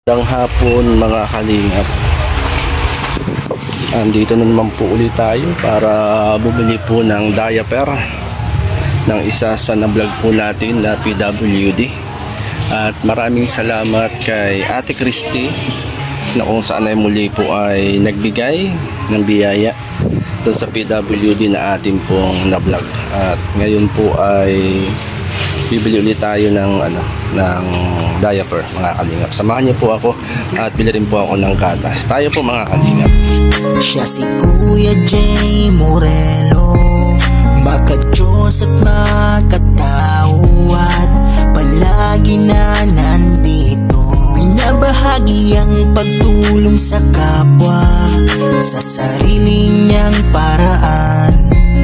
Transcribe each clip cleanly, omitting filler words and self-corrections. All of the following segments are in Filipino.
Magandang hapon mga kalingap. Andito na naman po ulit tayo para bumili po ng diaper ng isa sa na-vlog po natin na PWD. At maraming salamat kay Ate Christy na kung saan ay muli po ay nagbigay ng biyaya doon sa PWD na atin pong na-vlog. At ngayon po ay bibili ulit tayo ng diaper mga kalingap. Samahan niyo po ako at bili rin po ako ng gatas. Tayo po mga kalingap. Siya si Kuya Jay Moreno, makadyos at makatao at palagi na nandito. Binabahagi ang pagtulong sa kapwa sa sarili niyang paraan.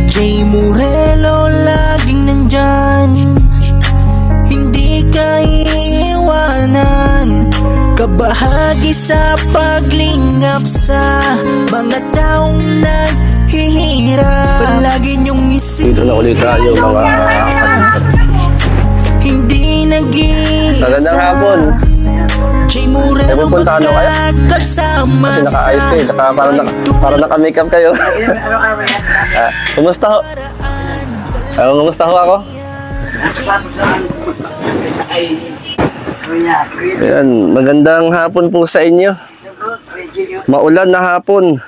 Jay Moreno laging nandyan, hindi ka iiwanan, kabahagi sa paglingap sa mga taong naghihirap. Palagi niyong isip, Dito na ulit tayo mga kalingap. hindi nag-iisa. Magandang hapon. Jay Moreno Pupuntahan mo kayo? magkakasama Kasi naka-ayos kayo, para naka-makeup kayo. Kumusta ho? Kumusta ho ako? Ayan, magandang hapon po sa inyo. Maulan na hapon.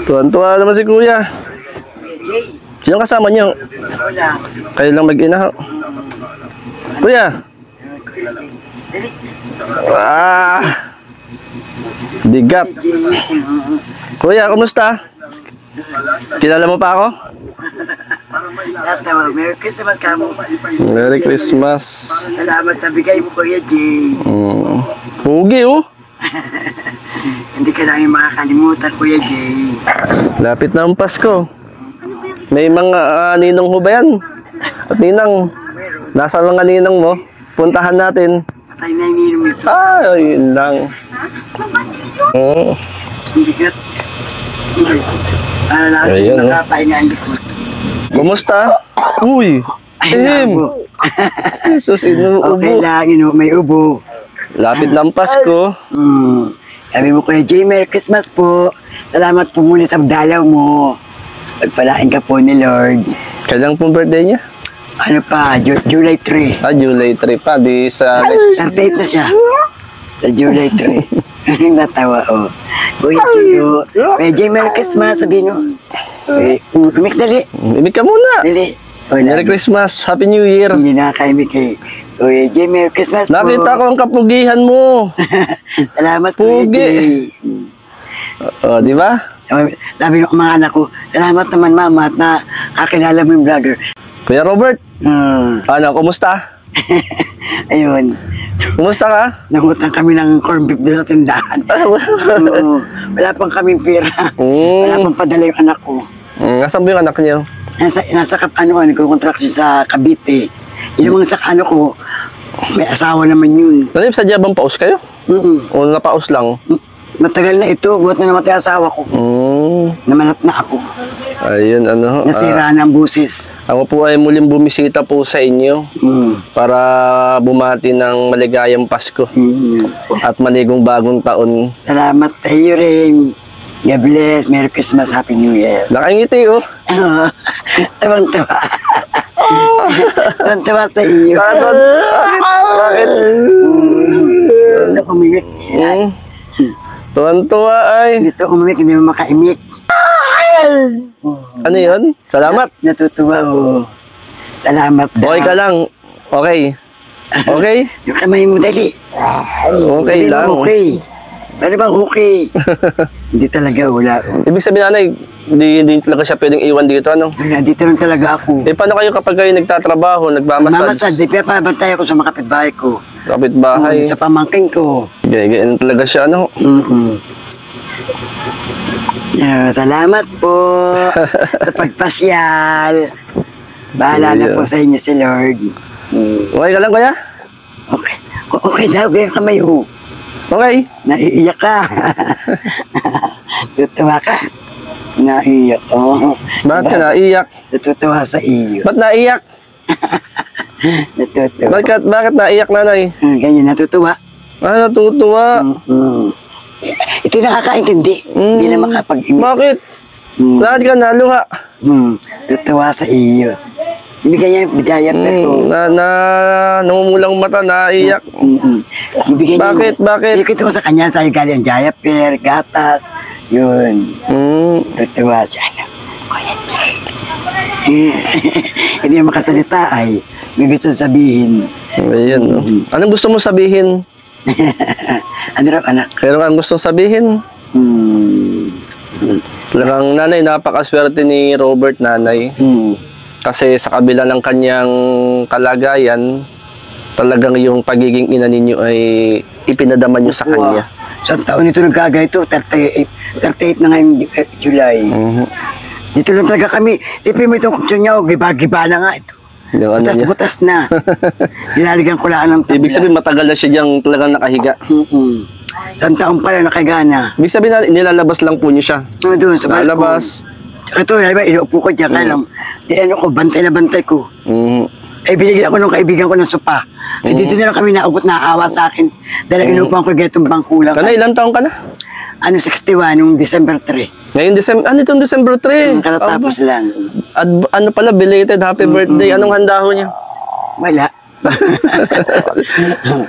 Tuwan-tuwa naman si Kuya. Sino kasama niyo? Kayo lang mag-ina ho. Kuya. Bigat. Kuya, kumusta? Kilala mo pa ako? Merry Christmas ka mo. Merry Christmas. Salamat sa bigay mo, Kuya Jay. Pugi oh. Hindi ka namin makakalimutan, Kuya Jay. Lapit na ang Pasko. May mga ninong ho ba yan? At ninang, nasa mga ninang mo? Puntahan natin. Patay na yung ninong ito. Yun lang. Ang bigat. Lahat Ayun, yung nakapahingaan ko. Kumusta? Uy! Tim! Jesus, inuubo. Okay lang, may ubo. Lapit na ang Pasko. Sabi mo, Kuya Jay, Merry Christmas po. Salamat po muna sa dalaw mo. Pagpalain ka po ni Lord. Kailan pong birthday niya? Ano pa, July 3. July 3 pa. Di sa next. 38 na siya. Sa July 3. Natawa, oh. Kuya Jay, Kuya Jay, Merry Christmas, sabihin mo. Umik, dali. Imik ka muna. Dali. Merry Christmas. Happy New Year. Hindi nakakaimik eh. Kuya Jay, Merry Christmas po. Nakita ko ang kapugihan mo. Salamat, Kuya Pugi. Jay. Di ba? Sabi ng mga anak ko, salamat naman mama at nakakilala mo yung vlogger. Kuya Robert, ano, kumusta? Ayun. Kumusta ka? Nangutang kami ng corn beef doon sa tindahan. Oo. Wala pang kaming pera. Wala pang padala yung anak ko. Nasaan ba yung anak niyo? Nasa nagko-contract sa Cavite. Yung mga sa ko, may asawa naman yun. Ano yung sadya bang paus kayo? O napaus lang? Matagal na ito, buhat na namatay asawa ko. Namanap na ako. Ayun, ano. Nasira na ang busis. Ako po ay muling bumisita po sa inyo para bumati ng maligayang Pasko at maligong bagong taon. Salamat sa iyo rin. God bless. Merry Christmas. Happy New Year. Nakangiti oh. Tawang-tawa. Tawang-tawa sa iyo. Bakit? Gusto umimik. Tuwan-tuwa ay. Gusto umimik, hindi mo makaimik. Ano yun? Salamat. Natutuwa oh. Salamat daw. Okay ka lang. Okay. Okay? Yung kamay mo dali. Okay Dali lang. mo, okay. Ano bang okay? Hindi talaga wala. Ibig sabihin nanay, hindi talaga siya pwedeng iwan dito, ano? Wala, dito lang talaga ako. Paano kayo kapag kayo nagtatrabaho, nagmamasad? Mamasad, di pinapabantay ako sa mga kapitbahay ko. Kapitbahay. Sa pamangking ko. Ganyan talaga siya, ano? Salamat po sa pagpasyal. Bahala na po sa inyo si Lord. Okay ka lang, kuya? Okay. Okay daw, gaya kamay ho. Okay. Naiiyak ka. Tutuwa ka. Naiiyak. Oh. Bakit ka naiyak? Natutuwa sa iyo. Ba't naiyak? Natutuwa. Bakit naiyak, nanay? Ganyan, natutuwa. Natutuwa. Ito yung nakakaintindi. Hindi na makapag-imit. Bakit? Bakit ka naluha? Tutuwa sa iyo. Ibigay niya bidaya pero... Namumulang mata, naiyak. Ibigay niya. Bakit? Ikot ko sa kanya, sa'yo galing diaper, gatas. Yun. Tutuwa siya. Kuya Jay. Hindi niya makasalita ay may gusto sabihin. Ayun. Anong gusto mo sabihin? Ano raw, anak? Kaya ang gusto sabihin? Talagang nanay, napakaswerte ni Robert, nanay. Kasi sa kabila ng kanyang kalagayan, talagang yung pagiging ina ninyo ay ipinadama nyo sa kanya. Saan taon ito nagkagay ito? 38 na ngayon July. Dito lang talaga kami. Siyempre mo itong kutsyon niya, giba-giba na nga ito. Butas-butas na. Dinaligan ko lang ng tabla. Ibig sabihin matagal na siya diyang talagang nakahiga. Saan taon pala nakahiga na. Ibig sabihin na nilalabas lang po niyo siya. Doon sa Lalabas. Ito, inuupo ko dyan. Kaya lang, bantay na bantay ko. Binigyan ako ng kaibigan ko ng sopa. Dito na lang kami naubot na awa sa akin. Dahil inuupuan ko ganitong bangkulang. Kana, ilang taon ka na? 61, nung December 3. Ngayon, itong December 3. Katatapos lang. Ano pala, belated happy birthday. Anong handa ho niya? Wala.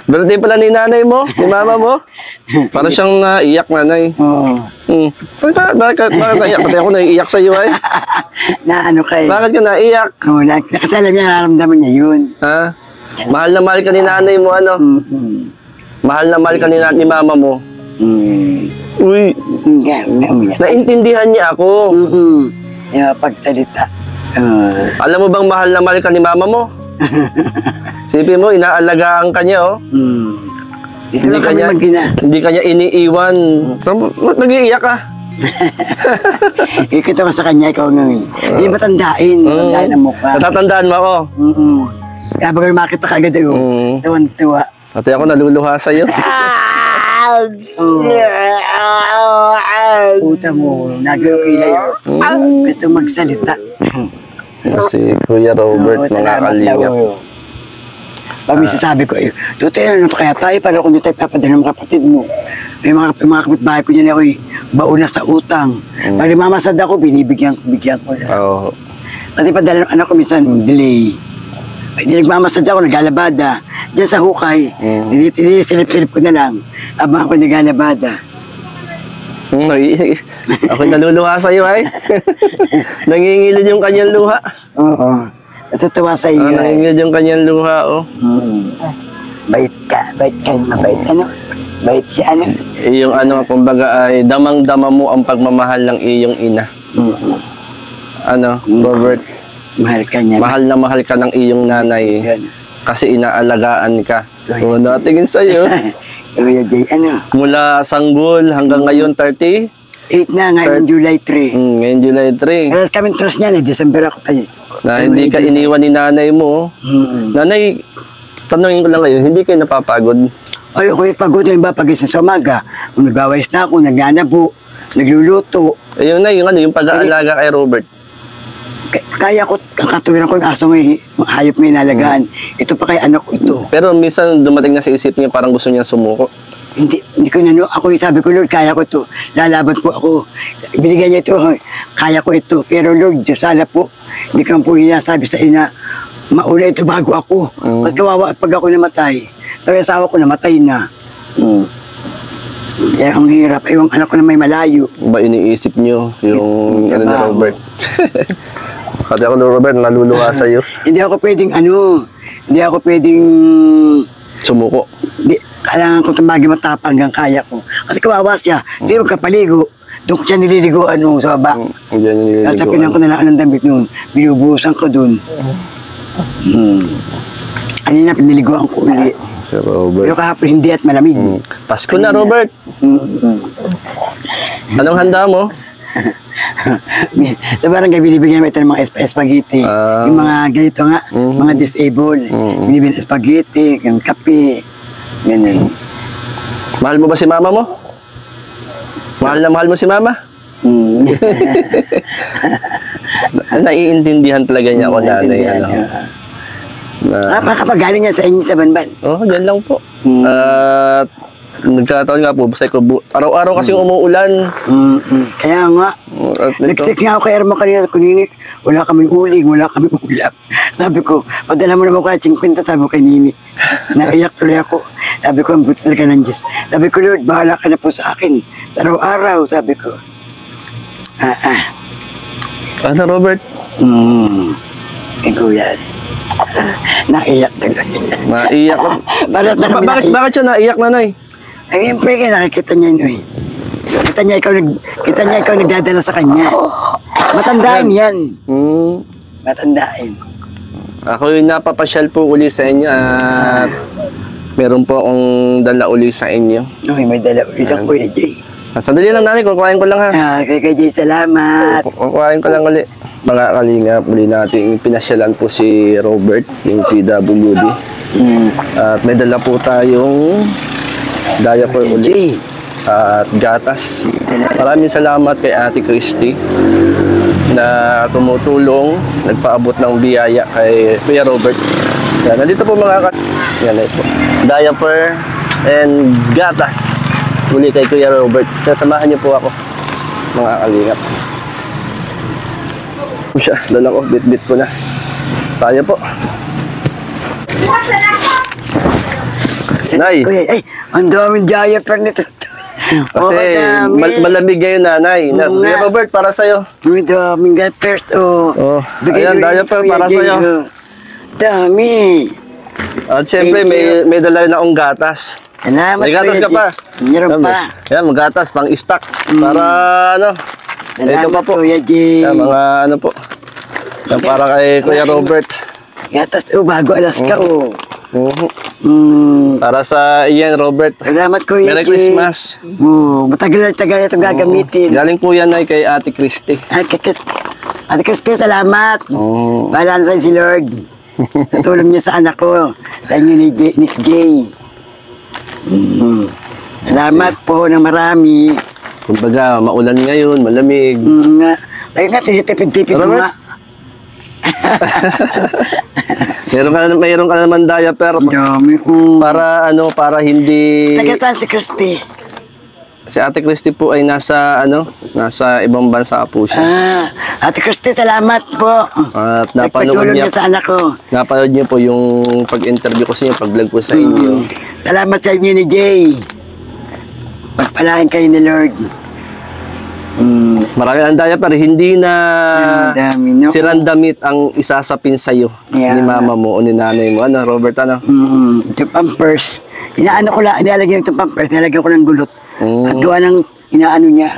Birthday pala ni nanay mo, ni mama mo. Para siyang naiyak, nanay. Bakit naiyak? Pati ako naiiyak sa iyo ay. Na ano kayo? Bakit ka naiyak? Kasi alam niya, nararamdaman niya yun. Ha? Mahal na mahal ka ni nanay mo, ano? Mahal na mahal ka ni mama mo. Uy, naintindihan niya ako. Yung pagsalita. Alam mo bang mahal na mahal ka ni mama mo? Sipin mo, inaalagaan ka niya, oh. Hindi kanya iniiwan. Nag-iiyak ka. Ikita ko sa kanya, ikaw ngayon. Hindi matandain. Matandain ang mukha. Natatandaan mo ako? Kaya bago makita ka agad yun. Tuwan-tuwa. Pati ako naluluha sa'yo. Puta mo, nag-ukila yun. Gusto magsalita. Si Kuya Robert, mga kalingap. Pag may sasabi ko, Tutoy, ano to kaya tayo? Para kung di tayo papadala ng kapatid mo. May mga kapitbahay ko niyan ako, bauna sa utang. Pag mamasad ako, bigyan ko lang. Kasi padala ng anak ko minsan, delay. Hindi nagmamasad ako, naglalabada. Diyan sa hukay, silip-silip ko na lang. Abang ako naglalabada. Ako'y naluluha sa'yo, ay. Nangingilid yung kanyang luha. Oo. Natutuwa sa iyo. Nangingilid yung kanyang luha, oh. Bait ka, mabait. Ano? Bait siya, ano? Yung ano, kumbaga ay damang-dama mo ang pagmamahal ng iyong ina. Ano, Robert? Mahal ka niya. Mahal na mahal ka ng iyong nanay. Kasi inaalagaan ka. Natingin sa'yo. Kuya Jay, ano? Mula sanggol hanggang ngayon 30? 8 na, ngayon July 3. Ngayon July 3. Pero kami trust niya, December ako tayo. Na hindi ka iniwan ni nanay mo. Nanay, tanongin ko lang ngayon, hindi kayo napapagod? Ay, ako pagod yun ba? Pagising sa umaga, kung nagwawais na ako, nagnanabo, nagluluto. Ayun na, yung pag-aalaga kay Robert. Kaya ko, ang katuwiran ko yung aso may hayop may nalagaan. Ito pa kay anak ko ito. Pero minsan dumating na sa isip niya parang gusto niya sumuko. Hindi ko nano, ako yung sabi ko, Lord, kaya ko ito. Lalaban po ako. Binigyan niya ito, kaya ko ito. Pero Lord, Diyos sana po, hindi ko po hinasabi sa ina, mauna ito bago ako. Mas kawawa pag ako namatay. Pero yung asawa ko namatay na. Kaya ang hirap, yung anak ko na may malayo. Ba iniisip niyo yung ano ni Robert? Pati ako ni Robert, naluluha sa'yo. Hindi ako pwedeng sumuko. Kailangan ko tumagi matapang hanggang kaya ko. Kasi kawawa siya. Hindi magkapaligo. Doon ko siya nililiguan sa baba. Tapinan ko na lang ng damit noon. Binubuhusan ko doon. Kanina piniliguan ko uli. Si Robert. Pero kahapon hindi at malamig. Pasko na, Robert. Anong handa mo? Sa barangay binibigyan namin ito ng mga spaghetti. Yung mga ganito nga, mga disabled. Binibigyan ng spaghetti, yung kape. Ganun. Mahal mo ba si mama mo? Mahal na mahal mo si mama? Naiintindihan talaga niya ako, nanay. Kapag galing yan sa inyo sa Banban. Oh, dyan lang po. Mm. At nagkataon nga po, basta ko araw-araw kasi umuulan. Kaya nga, At nito, nag-text nga ako kay Erma kanina, wala kaming uling, wala kaming ulam. Sabi ko, padala mo naman ko kahit 50, sabi ko kay Nini. Naiyak tuloy ako. Sabi ko, ang buti talaga ng Diyos. Sabi ko, Lord, bahala ka na po sa akin. Sa araw-araw, sabi ko. ano Robert? Ikaw yan. Naiyak talaga. Naiyak ka. Bakit siya naiyak, nanay? Ay, siyempre, nakikita niya yun. Kita niya ikaw nagdadala sa kanya. Matandaan yan. Matandaan. Ako yung napapasyal po uli sa inyo at meron po akong dala uli sa inyo. Uy, may dala isang Kuya Jay. Sandali lang nanay, kukuhain ko lang ha. Kay Jay, salamat. Kukuhain ko lang uli. Mga kalingap, muli natin pinasyalan po si Robert, yung PWD. At may dala po tayong diaper uli at gatas. Maraming salamat kay Ate Christy na tumutulong, nagpaabot ng biyaya kay Kuya Robert. Yan, nandito po mga yan po. Diaper and gatas muli kay Kuya Robert. Sasamahan niyo po ako mga kalingap. Siya, dala ko, bit-bit ko na. Tayo po. Nay. Ay, ang daming diaper nito. Kasi malamig ngayon, nanay. Kuya Robert, para sa'yo. Ang daming diapers. Oh, ayan, diaper para sa'yo. Dami. At syempre, may dala na akong gatas. Salamat, May gatas ka pa. Meron pa. Yan, magatas, pang stock. Para ano. Ito pa po. Kuya Jay. Yan, mga ano po. Yan, para kay Kuya Robert. Gatas, bago alas ka, Para sa iyan, Robert. Salamat, Kuya Merry Jay. Christmas. Matagal na tagal itong gagamitin. Galing po yan ay kay Ate Christy. Ate Christy, salamat. Bahala na sa'yo si Lord. Natulong niyo sa anak ko. Sa inyo ni Nick J. Salamat po ng marami. Kumbaga, maulan ngayon, malamig. Ay nga, tinitipid-tipid mo nga. Mayroon ka naman diaper. Dami. Para ano, para hindi... Taga saan si Christy? Si Ate Christy po ay nasa ibang bansa po siya. Ate Christy, salamat po. At napanood niya sa anak ko. Napanood niyo po yung pag-interview ko sa inyo, pag-vlog ko sa inyo. Salamat sa inyo ni Jay. Pagpalain kayo ni Lord. Marami ang diaper, hindi na dami, no? sirandamit ang isasapin sa'yo ni mama mo o ni nanay mo. Ano, Robert, ano? Yung pampers. Inaano ko lang, nilalagyan ko yung pampers, nilalagyan ko ng gulot. At gawa ng inaano niya.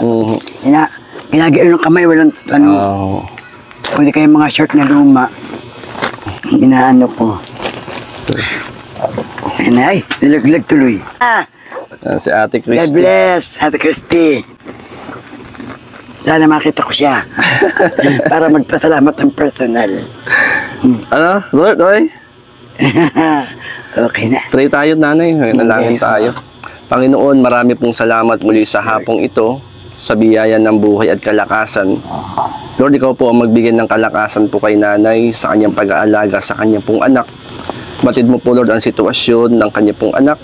Ginagayon ng kamay, walang ano. Pwede kayong mga short na luma. Inaano ko. Ay, nilaglag tuloy. Si Ate Christy. God bless, Ate Christy. Sana makita ko siya. Para magpasalamat ng personal. Ano? Robert, okay? Okay na. Pray tayo, nanay. Nalangin tayo. Panginoon, marami pong salamat muli sa hapong ito, sa biyaya ng buhay at kalakasan. Lord, ikaw po ang magbigay ng kalakasan po kay nanay sa kanyang pag-aalaga sa kanyang pong anak. Batid mo po, Lord, ang sitwasyon ng kanyang pong anak.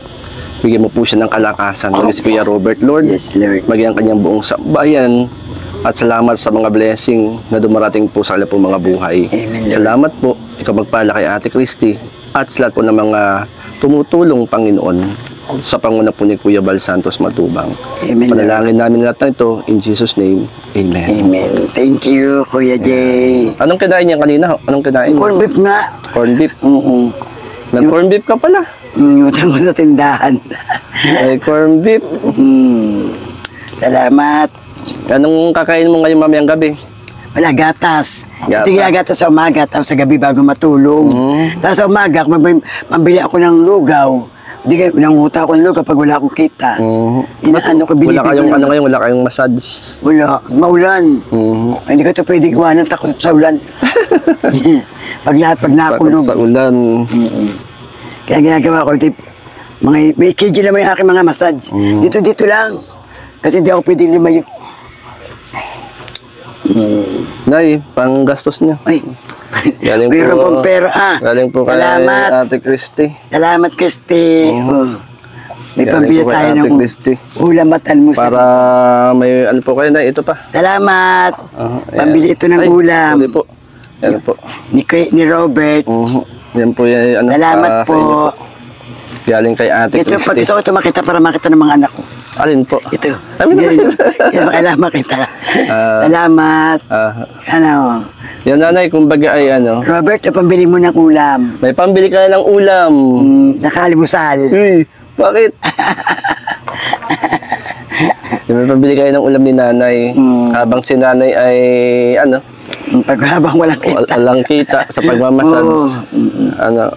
Bigyan mo po siya ng kalakasan. Si Kuya Robert, Lord. Yes, Lord. Maging ang kanyang buong sambayan. At salamat sa mga blessing na dumarating po sa kanilang pong mga buhay. Amen, Lord. Salamat po. Ikaw magpala kay Ate Christy at sa lahat po ng mga tumutulong, Panginoon, sa panguna po ni Kuya Bal Santos Matubang. Amen, Panalangin namin lahat ng ito. In Jesus' name, Amen. Amen. Thank you, Kuya Jay. Anong kinain niya kanina? Anong kinain niya? Corn beef nga. Corn beef. Nag-corn beef ka pala. Utang ko sa tindahan. Ay, corn beef. Salamat. Anong kakain mo ngayong mamayang gabi? Wala, gatas. Gatas. Ito gatas sa umaga, tapos sa gabi bago matulog. Tapos sa umaga, mambili ako ng lugaw. Hindi kayo, nanguta ako ng lugaw pag wala akong kita. Inaano ko, binibig Wala kayong, ano ngayon, wala kayong massage? Wala, maulan. Hindi ko ito pwede iwanan, takot sa ulan. pag nakulog. Sa ulan. Kaya ginagawa ko, may kg naman yung aking mga massage. Dito lang. Kasi hindi ako pwede lumayo. Nay, panggastos niyo. Ay, Galing mayroon po. pong pera. Galing po kay Salamat. Ate Christy. Salamat, Christy. May Galing pambili po kay tayo Ate ng Christy. ulam at almusal. Para may ano po kayo na, ito pa. Salamat. Ayan. Pambili ito ng Ay, ulam. Hindi po. Yan po. Ni Robert. Yan po yung ano. Salamat sa po. inyo po. Galing kay Ate Ito, pag Christy. gusto ko ito makita para makita ng mga anak ko. Alin po? Ito. Amin naman. Yan, kailangan makita. Salamat. Ano, Yan nanay, kumbaga ay ano. Robert, pambili mo ng ulam. May pambili ka na ng ulam. Nakalimusal. Uy, bakit? May pambili kayo ng ulam ni nanay. Habang si nanay ay ano, Paghabang walang kita. walang kita sa pagmamasage. Oo. Ano,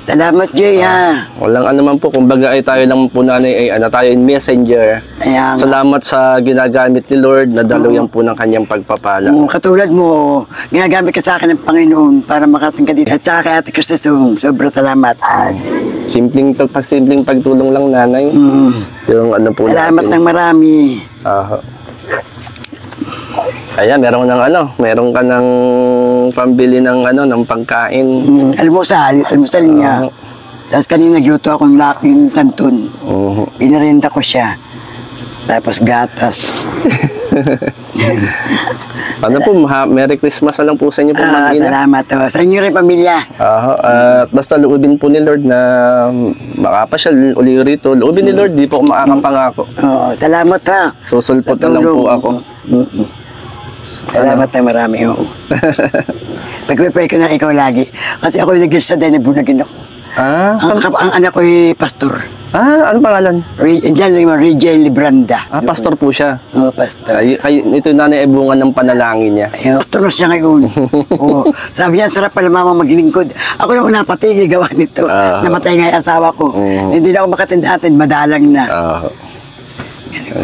Salamat, Jay, ha. walang ano man po, kumbaga ay tayo lang po nanay ay ano, tayo in messenger. Ayan. Salamat sa ginagamit ni Lord na daluyan po ng kanyang pagpapala. Katulad mo, ginagamit ka sa akin ng Panginoon para makating ka dito. At saka kay Ate Christy, sobrang salamat. Simpleng pagtulong lang nanay. Yung ano po Salamat natin. ng marami. Ayan, meron ka ng pambili ng ano, ng pagkain. Almusal niya. Tapos kanina nagluto akong laking kanton. Pinarenda ko siya. Tapos gatas. Ano po, Merry Christmas na lang po sa inyo po, mag-ina. Salamat. Sa inyo rin, pamilya. At basta loobin po ni Lord na makapasyal uli rito. Loobin ni Lord, di po ako makakapangako. Oo, salamat, ha. Susulpot na lang po ako. Salamat na marami. Oo. Pag-pray ko na ikaw lagi. Kasi ako yung nag-gilsa din, nabunagin ako. Ang anak ko ay pastor. Ano pangalan? Diyan lang yung Regel Libranda. Pastor po siya. Oo, pastor. Ito nanay ay bunga ng panalangin niya. Pastor na siya ngayon. Oo. Sabi niya, sarap pala mama maglingkod. Ako yung napatigil gawa nito. Namatay nga yung asawa ko. Hindi na ako makatindahan, madalang na.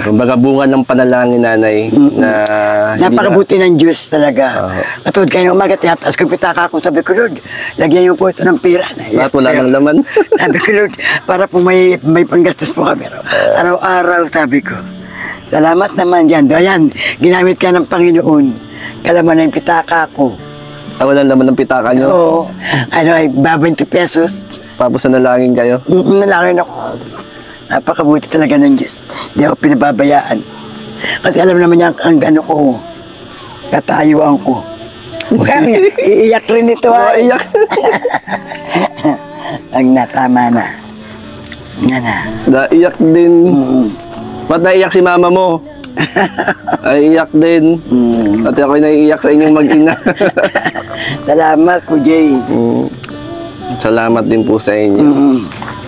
Kumbaga bunga ng panalangin nanay na napakabuti ng Diyos talaga. Katulad kayo ng umaga, tiyataas ko pitaka ko, sabi ko, Lord, lagyan niyo po ito ng pira. Bakit wala ng laman? Sabi ko, Lord, para po may panggastos po kami. Araw-araw, sabi ko. Salamat naman dyan. Ayan, ginamit ka ng Panginoon. Kalaman na yung pitaka ko. Walang laman ng pitaka nyo? Oo. Ano ay, 20 pesos. Tapos nalangin kayo? Nalangin ako. Napakabuti talaga ng Diyos. Hindi ako pinababayaan. Kasi alam naman niya ang ano ko, katayuan ko. Kaya iiyak rin ito. Iyak. Ang natama na. Nga na. Naiyak din. Ba't naiyak si mama mo? Ay, iyak din. At ako'y naiiyak sa inyong mag-ina. Salamat po, Jay. Salamat din po sa inyo.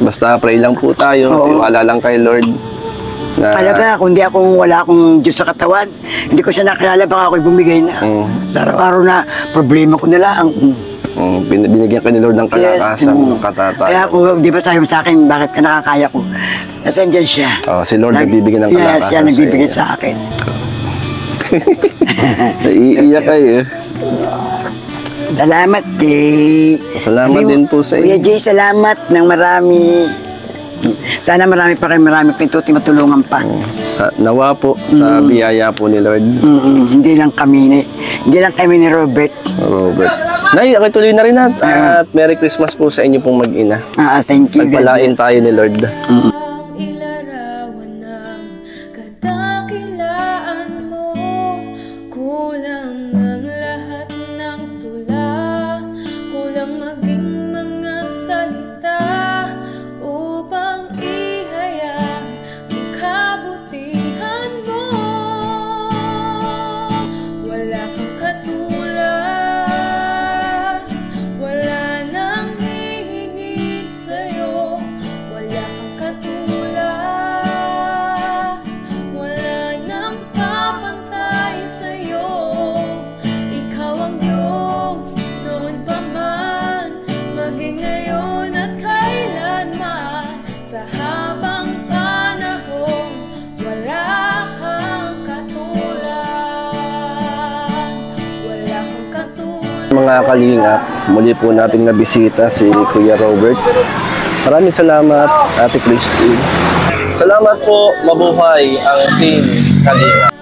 Basta pray lang po tayo. Tiwala lang kay Lord. Alam ka, kung wala akong Diyos sa katawan, hindi ko siya nakilala, baka ako'y bumigay na. Sa araw-araw na, problema ko na lang. Binigyan ka ni Lord ng kalakasan, ng katatay. Kaya ako, di ba sabi sa akin, bakit ka nakakaya ko? Kasi andyan siya. Si Lord nagbibigyan ng kalakasan. Yes, siya nagbibigay sa akin. Naiiyak kayo. Salamat, Jay. Salamat din po sa Kuya inyo. Jay, salamat ng marami. Sana marami pintuti matulungan pa. Nawa po sa biyaya po ni Lord. Hindi lang kami ni Robert. Nay, ako'y tuloy na rin at Merry Christmas po sa inyo pong mag-ina. Thank you. Pagpalain tayo ni Lord. Ilarawan ng kadakilaan mo, kulang ang lahat ng tula, kulang maging mga salita upang ihayag ang kabutihan mo. Wala kang katulad, wala nang hihigit sa'yo. Wala kang katulad, wala nang kapantay sa'yo. Ikaw ang Diyos, noon pa man, maging ngayon at kailanman. Sa habang panahon, wala kang katulad, wala kang katulad. Mga kalingap, muli po nating nabisita si Kuya Robert. Maraming salamat, Ate Christy. Salamat po, mabuhay ang team Kalingap.